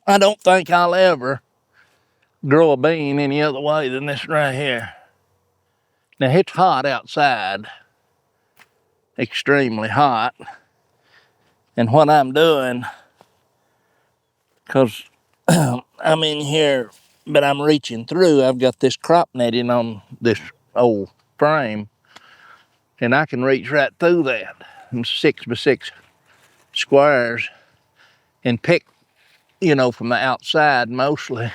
I don't think I'll ever grow a bean any other way than this right here. Now, it's hot outside, extremely hot. And what I'm doing, because I'm in here, but I'm reaching through, I've got this crop netting on this old frame, and I can reach right through that in 6x6 squares and pick, you know, from the outside mostly.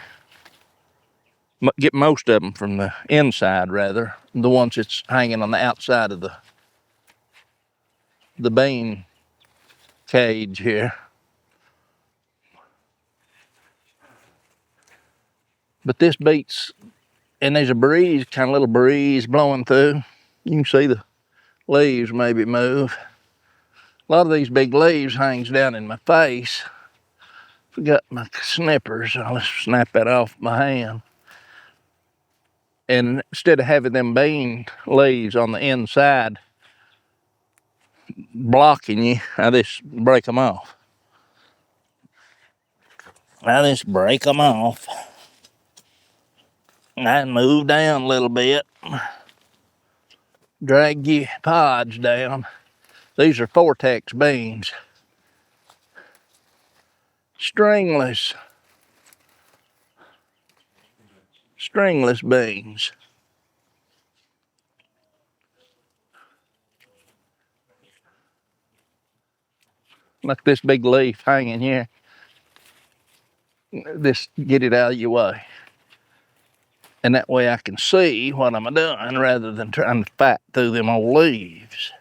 Get most of them from the inside, rather, the ones that's hanging on the outside of the bean cage here. But this beats, and there's a breeze, kind of little breeze blowing through. You can see the leaves maybe move. A lot of these big leaves hangs down in my face. Forgot my snippers. I'll just snap that off my hand. And instead of having them bean leaves on the inside blocking you, I just break them off. I move down a little bit. Drag your pods down. These are Fortex beans. Stringless beans. Like this big leaf hanging here. Just get it out of your way. And that way I can see what I'm doing rather than trying to fight through them old leaves.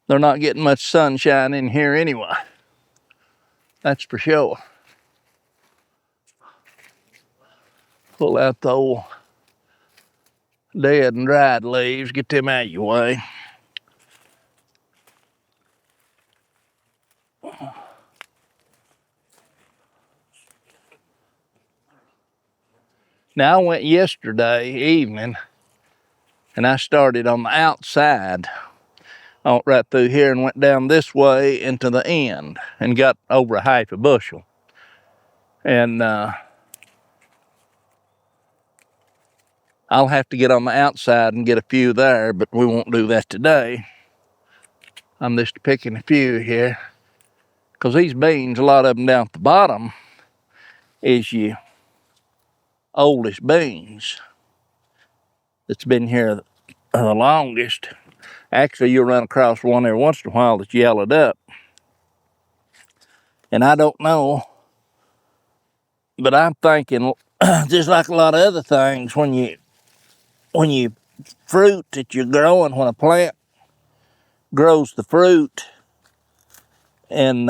They're not getting much sunshine in here anyway. That's for sure. Pull out the old dead and dried leaves, get them out of your way. Now I went yesterday evening and I started on the outside, right through here, and went down this way into the end and got over a half a bushel. And I'll have to get on the outside and get a few there, but we won't do that today. I'm just picking a few here. Because these beans, a lot of them down at the bottom, is your oldest beans that's been here the longest. Actually, you'll run across one every once in a while that's yellowed up. And I don't know, but I'm thinking, just like a lot of other things, when you fruit that you're growing, when a plant grows the fruit, and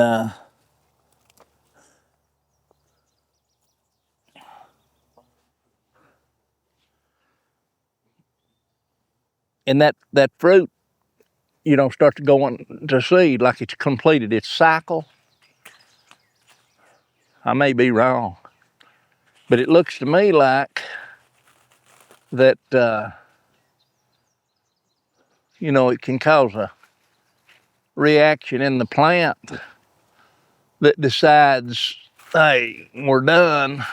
that fruit, you know, starts to go into seed like it's completed its cycle. I may be wrong, but it looks to me like that, you know, it can cause a reaction in the plant that decides, hey, we're done.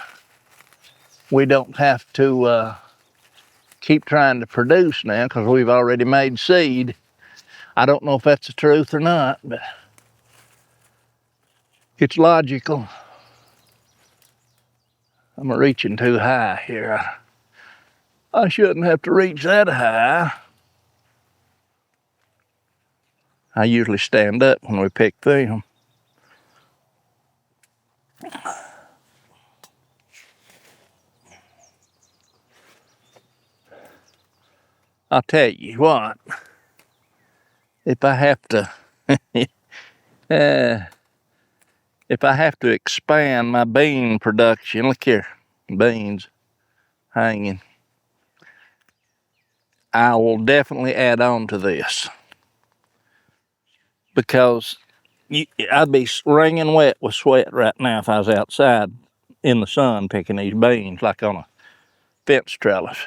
We don't have to keep trying to produce now because we've already made seed. I don't know if that's the truth or not, but it's logical. I'm reaching too high here. I shouldn't have to reach that high. I usually stand up when we pick them. I'll tell you what, if I have to, if I have to expand my bean production, look here, beans hanging, I will definitely add on to this. Because I'd be wringing wet with sweat right now if I was outside in the sun picking these beans like on a fence trellis.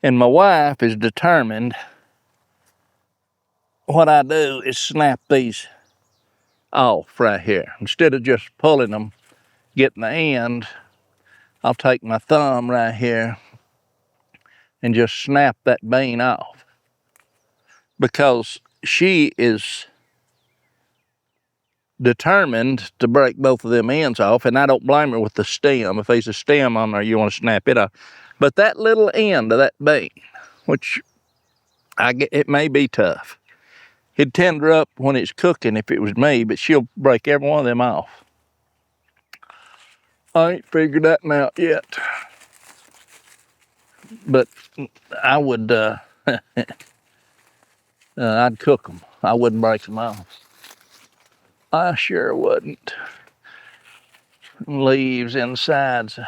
And my wife is determined what I do is snap these off right here. Instead of just pulling them, getting the end, I'll take my thumb right here and just snap that bean off. Because she is determined to break both of them ends off, and I don't blame her with the stem. If there's a stem on there, you want to snap it off. But that little end of that bean, which it may be tough. It'd tender up when it's cooking if it was me, but she'll break every one of them off. I ain't figured that one out yet. But I would, I'd cook them. I wouldn't break them off. I sure wouldn't. Leaves inside's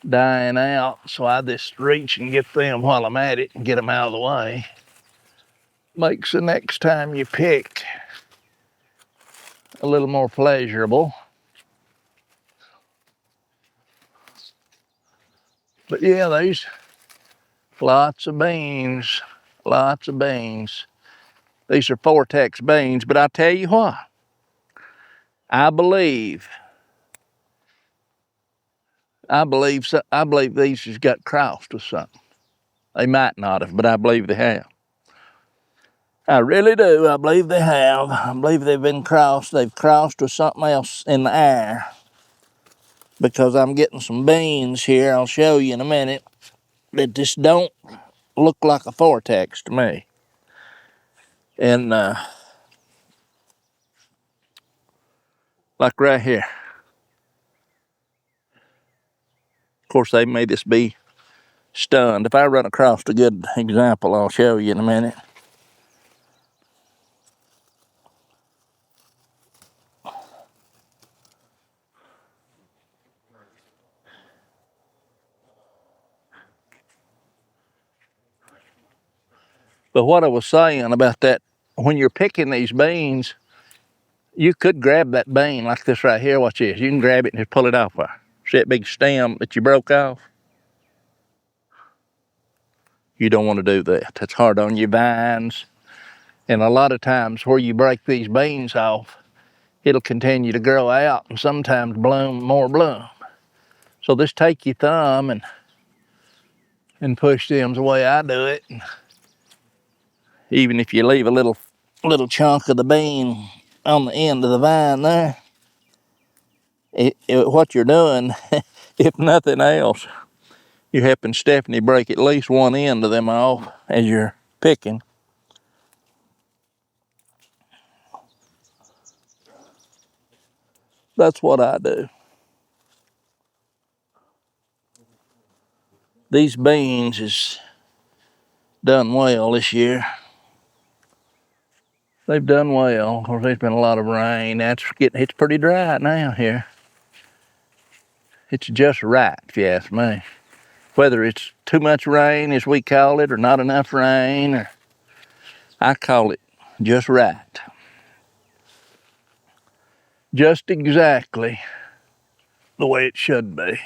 dying out, so I just reach and get them while I'm at it and get them out of the way. Makes the next time you pick a little more pleasurable. But yeah, there's lots of beans, lots of beans. These are Fortex beans, but I tell you what, I believe these has got crossed with something. They might not have, but I believe they have. I really do. I believe they have. I believe they've been crossed. They've crossed with something else in the air. Because I'm getting some beans here, I'll show you in a minute, that just don't look like a Fortex to me. And like right here. Of course, they may just be stunned. If I run across a good example, I'll show you in a minute. But what I was saying about that, when you're picking these beans, you could grab that bean like this right here. Watch this. You can grab it and just pull it off there. See that big stem that you broke off? You don't want to do that. That's hard on your vines. And a lot of times where you break these beans off, it'll continue to grow out and sometimes bloom more bloom. So just take your thumb and push them the way I do it. Even if you leave a little chunk of the bean on the end of the vine there, what you're doing, if nothing else, you're helping Stephanie break at least one end of them off as you're picking. That's what I do. These beans is done well this year. They've done well. Of course, there's been a lot of rain. It's pretty dry now here. It's just right, if you ask me. Whether it's too much rain, as we call it, or not enough rain, or I call it just right. Just exactly the way it should be.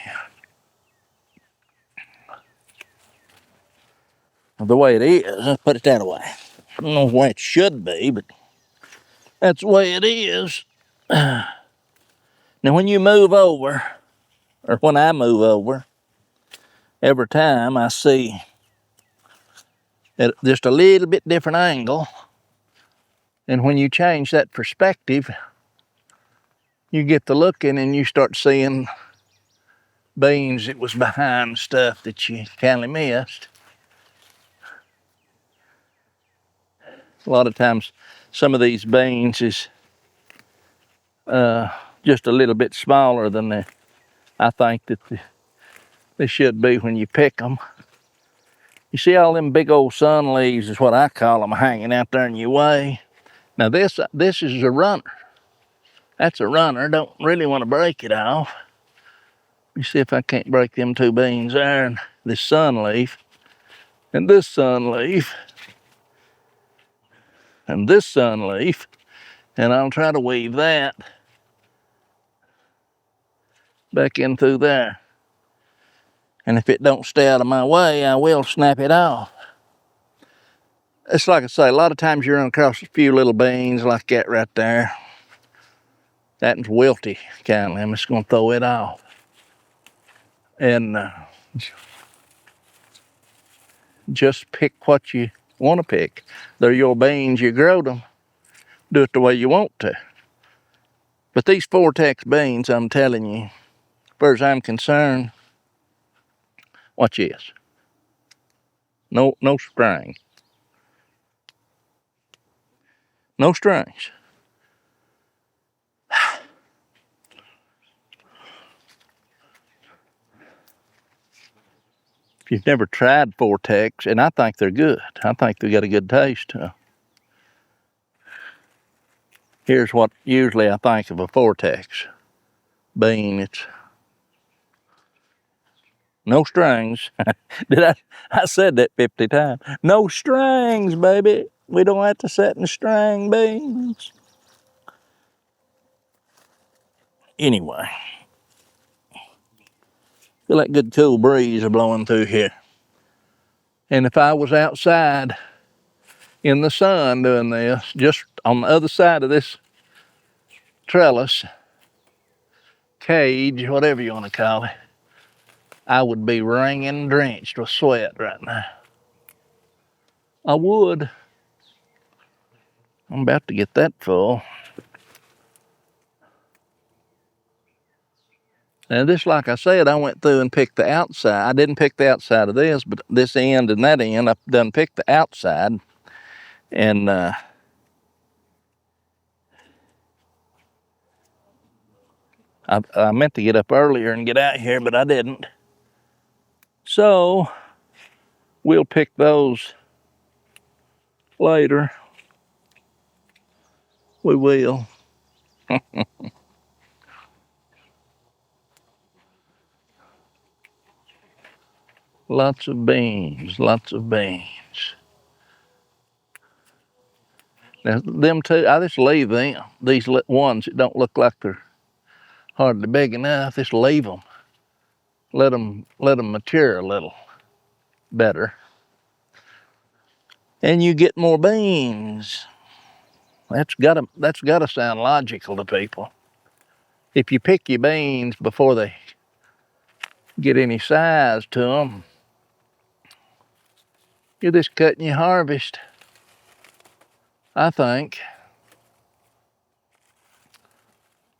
The way it is, let's put it that way. I don't know the way it should be, but that's the way it is. Now, when you move over, or when I move over, every time I see at just a little bit different angle, and when you change that perspective, you get to looking and you start seeing beans that was behind stuff that you kind of missed. A lot of times, some of these beans is just a little bit smaller than I think that they should be when you pick them. You see all them big old sun leaves is what I call them, hanging out there in your way. Now this is a runner. That's a runner. Don't really want to break it off. You see if I can't break them two beans there, and this sun leaf, and this sun leaf, and this sun leaf, and I'll try to weave that back in through there. And if it don't stay out of my way, I will snap it off. it's like I say, a lot of times you run across a few little beans like that right there. That one's wilty, kindly. I'm just gonna throw it off. And just pick what you want to pick. They're your beans, you grow them. Do it the way you want to. But these Fortex beans, I'm telling you, as far as I'm concerned, watch this. No string. No strings. If you've never tried Fortex, and I think they're good. I think they got a good taste. Here's what usually I think of a Fortex bean. It's no strings. I said that 50 times. No strings, baby. We don't have to set in string beans. Anyway, feel that good cool breeze are blowing through here. And if I was outside in the sun doing this, just on the other side of this trellis, cage, whatever you want to call it, I would be wringing drenched with sweat right now. I would. I'm about to get that full. Now this, like I said, I went through and picked the outside. I didn't pick the outside of this, but this end and that end, I've done picked the outside. And I meant to get up earlier and get out here, but I didn't. So we'll pick those later. We will. Lots of beans, lots of beans. Now, them two, I just leave them. These ones that don't look like they're hardly big enough, just leave them. Let them mature a little better. And you get more beans. That's gotta sound logical to people. If you pick your beans before they get any size to them, you're just cutting your harvest, I think.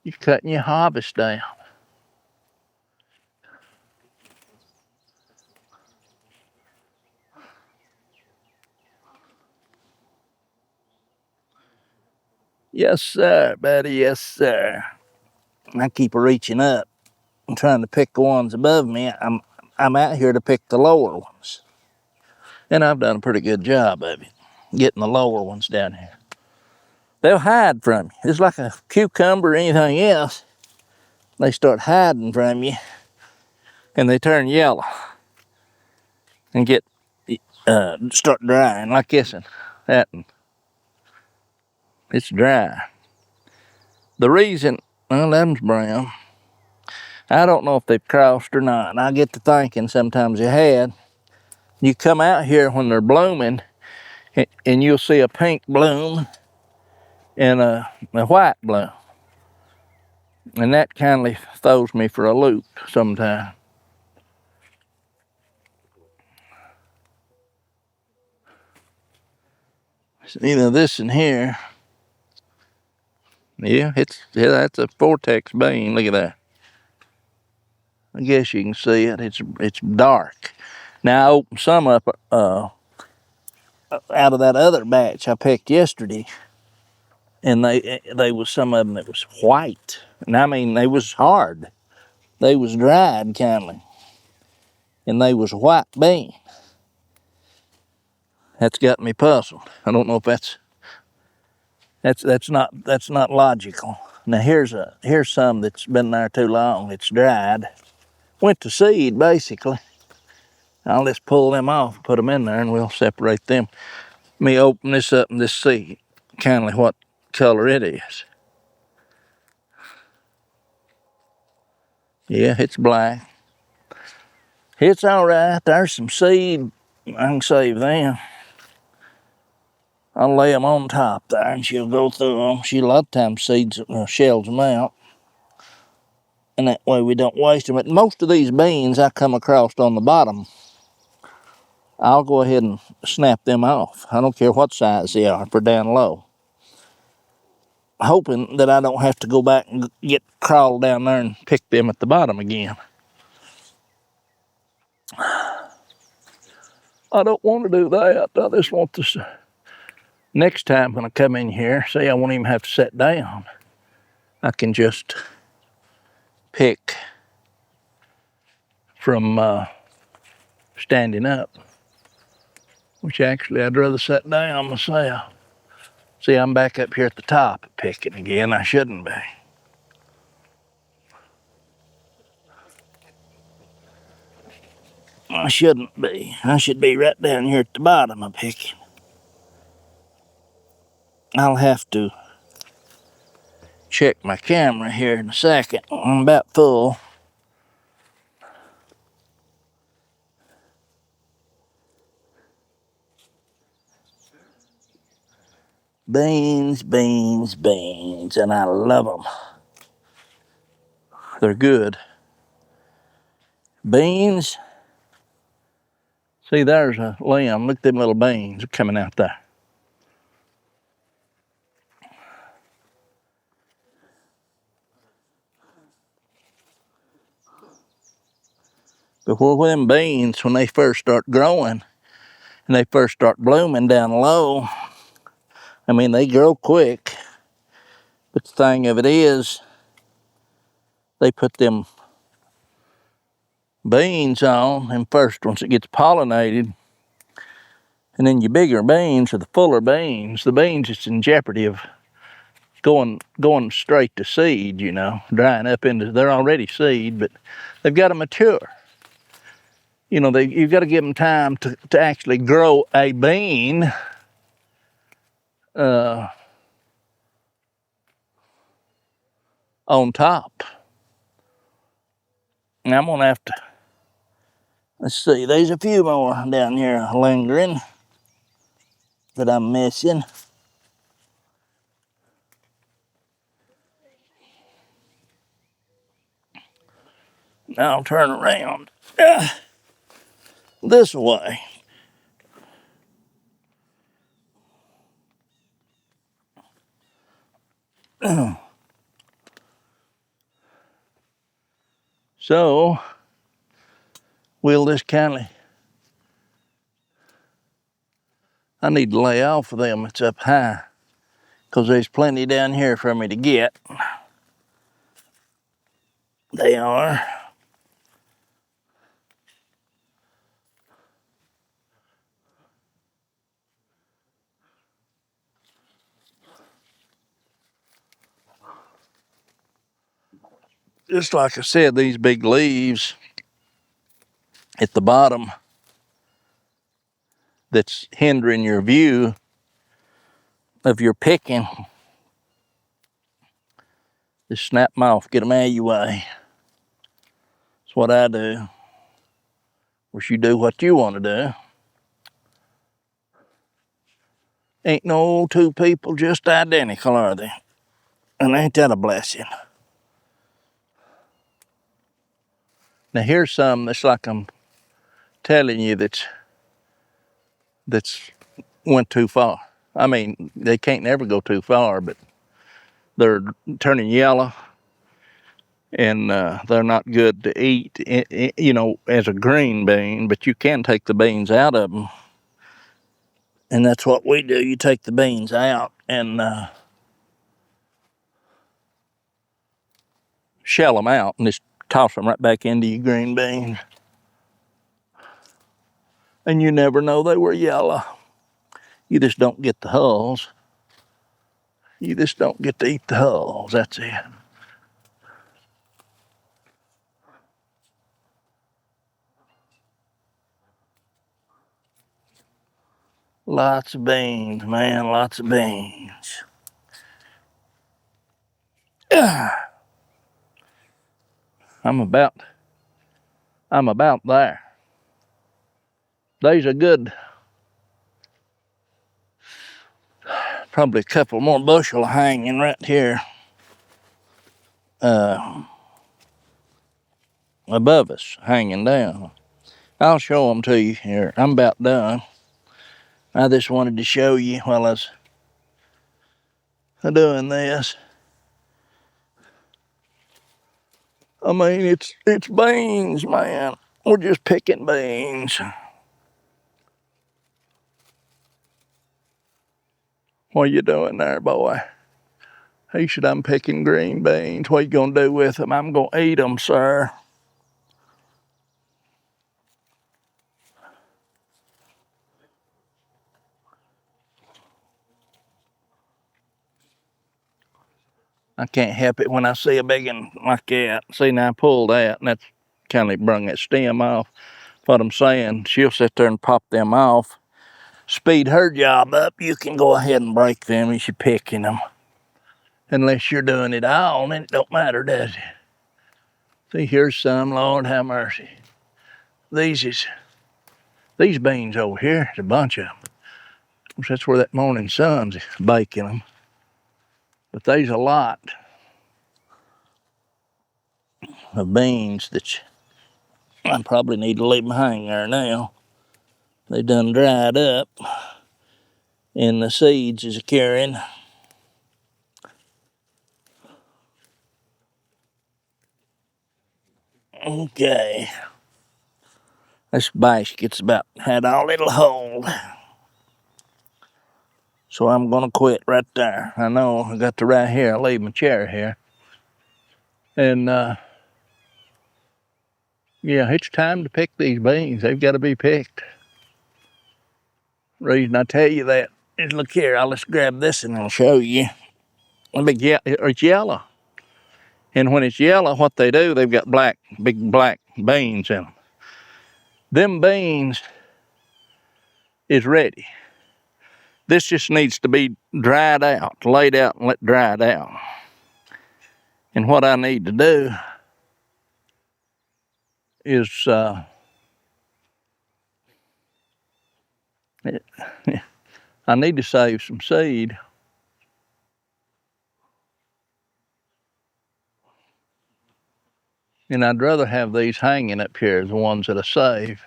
You're cutting your harvest down. Yes, sir, buddy, yes, sir. I keep reaching up and trying to pick the ones above me. I'm out here to pick the lower ones. And I've done a pretty good job of it, getting the lower ones down here. They'll hide from you. It's like a cucumber or anything else. They start hiding from you and they turn yellow and get start drying like this one. That one. It's dry. The reason, well, that one's brown. I don't know if they've crossed or not. And I get to thinking sometimes they had. You come out here when they're blooming and you'll see a pink bloom and a white bloom. And that kindly throws me for a loop sometimes. So, you know, this in here, yeah, that's a Fortex bean. Look at that. I guess you can see it. It's dark. Now I opened some up out of that other batch I picked yesterday, and they was some of them that was white, and I mean they was hard. They was dried kindly, and they was white bean. That's got me puzzled. I don't know if that's not logical. Now here's some that's been there too long. It's dried, went to seed basically. I'll just pull them off, put them in there, and we'll separate them. Let me open this up and just see kindly what color it is. Yeah, it's black. It's all right. There's some seed. I can save them. I'll lay them on top there, and she'll go through them. She a lot of times shells them out, and that way we don't waste them. But most of these beans I come across on the bottom, I'll go ahead and snap them off. I don't care what size they are for down low, hoping that I don't have to go back and crawl down there and pick them at the bottom again. I don't want to do that. I just want this. Next time when I come in here, see, I won't even have to sit down. I can just pick from standing up, which actually I'd rather sit down myself. See, I'm back up here at the top picking again. I shouldn't be. I shouldn't be. I should be right down here at the bottom of picking. I'll have to check my camera here in a second. I'm about full. Beans, beans, beans, and I love them. They're good. Beans. See, there's a limb. Look at them little beans coming out there. Before them beans, when they first start growing and they first start blooming down low, I mean, they grow quick. But the thing of it is, they put them beans on, them first ones that gets pollinated, and then your bigger beans or the fuller beans, the beans that's in jeopardy of going straight to seed, you know, drying up into, they're already seed, but they've got to mature. You know, you've got to give them time to actually grow a bean. On top. And I'm gonna have to, let's see, there's a few more down here lingering that I'm missing. Now I'll turn around this way. So we'll just kind of, I need to lay off of them. It's up high because there's plenty down here for me to get. They are. Just like I said, these big leaves at the bottom that's hindering your view of your picking, just snap them off, get them out of your way. That's what I do. Of course, you do what you want to do. Ain't no two people just identical, are they? And ain't that a blessing? Now here's some that's like I'm telling you that's went too far. I mean, they can't never go too far, but they're turning yellow and they're not good to eat, you know, as a green bean, but you can take the beans out of them. And that's what we do. You take the beans out and shell them out and just toss them right back into your green bean. And you never know they were yellow. You just don't get the hulls. You just don't get to eat the hulls, that's it. Lots of beans, man, lots of beans. I'm about there. There's a good probably a couple more bushel hanging right here above us, hanging down. I'll show them to you here. I'm about done. I just wanted to show you while I was doing this. I mean, it's beans, man. We're just picking beans. What you doing there, boy? He said, I'm picking green beans. What you gonna do with them? I'm gonna eat them, sir. I can't help it when I see a big one like that. See, now I pulled that, and that's kind of brung that stem off. What I'm saying, she'll sit there and pop them off. Speed her job up. You can go ahead and break them as you're picking them. Unless you're doing it all, then it don't matter, does it? See, here's some, Lord have mercy. These beans over here, there's a bunch of them. That's where that morning sun's baking them. But there's a lot of beans that I probably need to leave them hang there now. They done dried up and the seeds is carrying. Okay. This basket's about had all it'll hold. So I'm gonna quit right there. I know I got the right here. I'll leave my chair here. And yeah, it's time to pick these beans. They've got to be picked. Reason I tell you that is, look here, I'll just grab this and I'll show you. It's yellow. And when it's yellow, what they do, they've got big black beans in them. Them beans is ready. This just needs to be dried out, laid out and let dry out. And what I need to do is I need to save some seed. And I'd rather have these hanging up here, the ones that I save.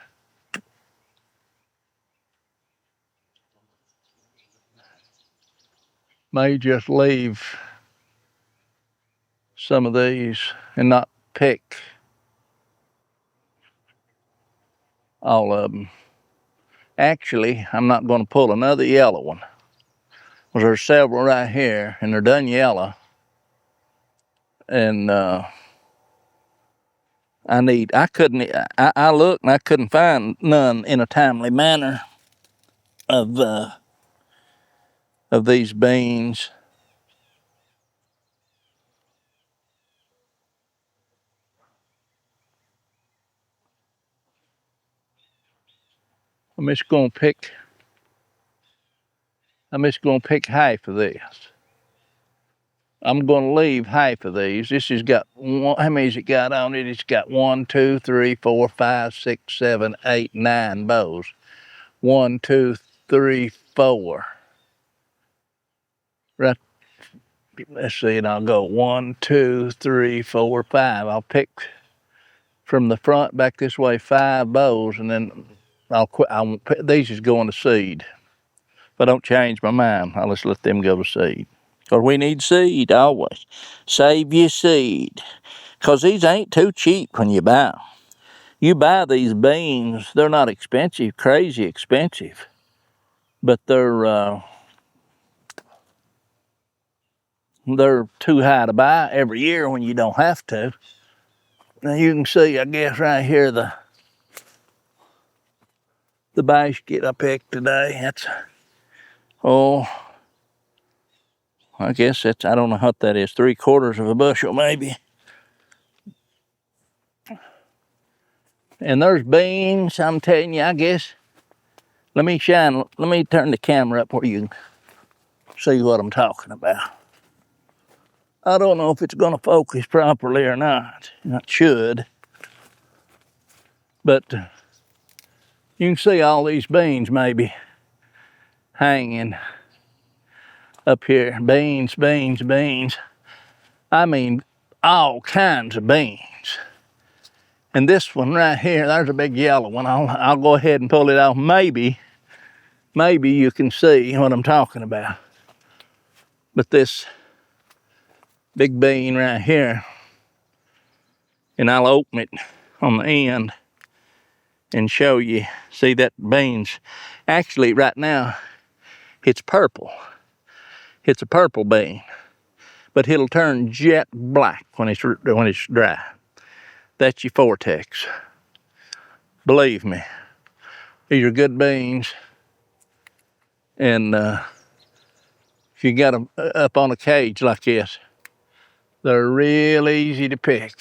May just leave some of these and not pick all of them. Actually, I'm not going to pull another yellow one. Well, there's several right here, and they're done yellow. And I looked and I couldn't find none in a timely manner of these beans. I'm just gonna pick half of this. I'm gonna leave half of these. This has got one, how many's it got on it? It's got 1, 2, 3, 4, 5, 6, 7, 8, 9 bows. 1, 2, 3, 4. Right. Let's see, and I'll go 1, 2, 3, 4, 5. I'll pick from the front back this way 5 bows, and then I'll quit. These is going to seed. If I don't change my mind, I'll just let them go to seed. Because we need seed always. Save your seed. Because these ain't too cheap when you buy them. You buy these beans, they're not expensive, crazy expensive. But they're too high to buy every year when you don't have to. Now you can see, I guess, right here, the basket I picked today. That's, I guess that's, I don't know what that is, 3/4 of a bushel maybe. And there's beans, I'm telling you, I guess. Let me turn the camera up where you can see what I'm talking about. I don't know if it's gonna focus properly or not. It should. But you can see all these beans maybe hanging up here. Beans, beans, beans. I mean, all kinds of beans. And this one right here, there's a big yellow one. I'll go ahead and pull it off. Maybe you can see what I'm talking about. But this big bean right here, and I'll open it on the end and show you. See that bean's actually right now, it's purple. It's a purple bean, but it'll turn jet black when it's dry. That's your Fortex. Believe me, these are good beans. And if you got them up on a cage like this, they're real easy to pick.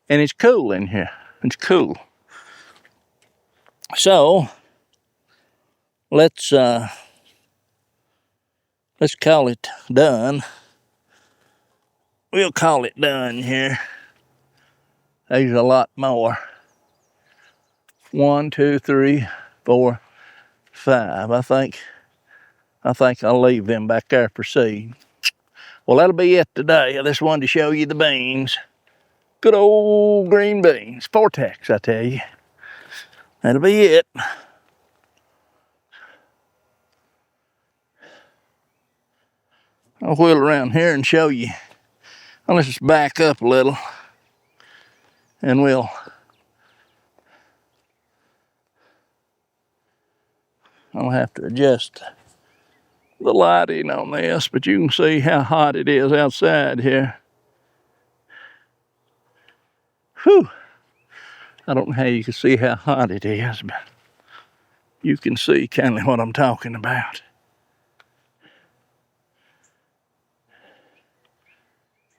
And it's cool in here. It's cool. So let's call it done. We'll call it done here. There's a lot more. 1, 2, 3, 4, 5. I think I'll leave them back there for seed. Well, that'll be it today. I just wanted to show you the beans. Good old green beans. Fortex, I tell you. That'll be it. I'll wheel around here and show you. Let's just back up a little. And I'll have to adjust the lighting on this, but you can see how hot it is outside here. Whew. I don't know how you can see how hot it is, but you can see kind of what I'm talking about.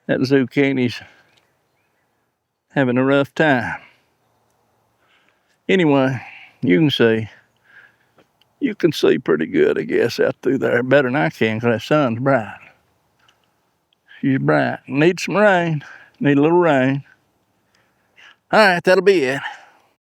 That zucchini's having a rough time. Anyway, you can see pretty good, I guess, out through there. Better than I can, because that sun's bright. She's bright. Need some rain. Need a little rain. All right, that'll be it.